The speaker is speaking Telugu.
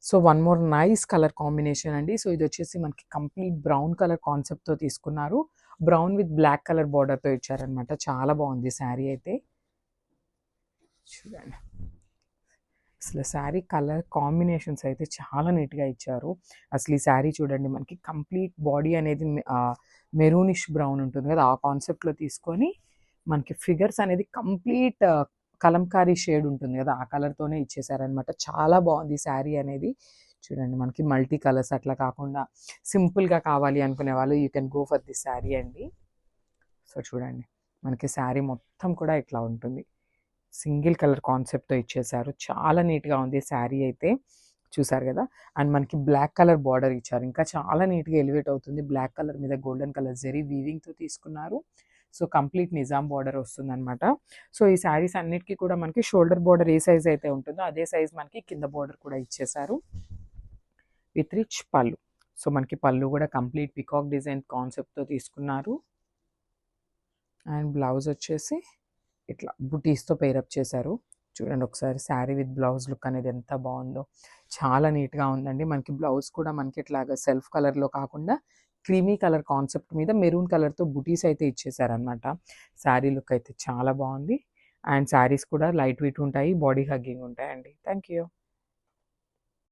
So one more nice colour combination అండి. సో ఇది వచ్చేసి మనకి కంప్లీట్ బ్రౌన్ కలర్ కాన్సెప్ట్తో తీసుకున్నారు. బ్రౌన్ విత్ బ్లాక్ కలర్ బార్డర్తో ఇచ్చారనమాట. చాలా బాగుంది శారీ అయితే. చూడండి అసలు శారీ కలర్ కాంబినేషన్స్ అయితే చాలా నీట్గా ఇచ్చారు. అసలు ఈ శారీ చూడండి మనకి కంప్లీట్ బాడీ అనేది మెరూనిష్ బ్రౌన్ ఉంటుంది కదా, ఆ కాన్సెప్ట్లో తీసుకొని మనకి ఫిగర్స్ అనేది కంప్లీట్ కలంకారీ షేడ్ ఉంటుంది కదా, ఆ కలర్తోనే ఇచ్చేసారనమాట. చాలా బాగుంది శారీ అనేది. చూడండి మనకి మల్టీ కలర్స్ అట్లా కాకుండా సింపుల్గా కావాలి అనుకునే వాళ్ళు you can go for this sari అండి. సో చూడండి మనకి శారీ మొత్తం కూడా ఇట్లా ఉంటుంది. సింగిల్ కలర్ కాన్సెప్ట్తో ఇచ్చేసారు. చాలా నీట్గా ఉంది శారీ అయితే. చూసారు కదా. అండ్ మనకి బ్లాక్ కలర్ బార్డర్ ఇచ్చారు. ఇంకా చాలా నీట్గా ఎలివేట్ అవుతుంది. బ్లాక్ కలర్ మీద గోల్డెన్ కలర్ జరీ వీవింగ్తో తీసుకున్నారు. సో కంప్లీట్ నిజాం బార్డర్ వస్తుందన్నమాట. సో ఈ శారీస్ అన్నిటికీ కూడా మనకి షోల్డర్ బార్డర్ ఏ సైజ్ అయితే ఉంటుందో అదే సైజ్ మనకి కింద బార్డర్ కూడా ఇచ్చేసారు విత్ రిచ్ పళ్ళు. సో మనకి పళ్ళు కూడా కంప్లీట్ పికాక్ డిజైన్ కాన్సెప్ట్తో తీసుకున్నారు. అండ్ బ్లౌజ్ వచ్చేసి ఇట్లా బుటీస్తో పేరప్ చేశారు. చూడండి ఒకసారి శారీ విత్ బ్లౌజ్ లుక్ అనేది ఎంత బాగుందో. చాలా నీట్గా ఉందండి. మనకి బ్లౌజ్ కూడా మనకి ఇట్లాగా సెల్ఫ్ కలర్లో కాకుండా క్రీమీ కలర్ కాన్సెప్ట్ మీద మెరూన్ కలర్తో బుటీస్ అయితే ఇచ్చేసారనమాట. శారీ లుక్ అయితే చాలా బాగుంది. అండ్ శారీస్ కూడా లైట్ వెయిట్ ఉంటాయి, బాడీ హగ్గింగ్ ఉంటాయండి. Thank you.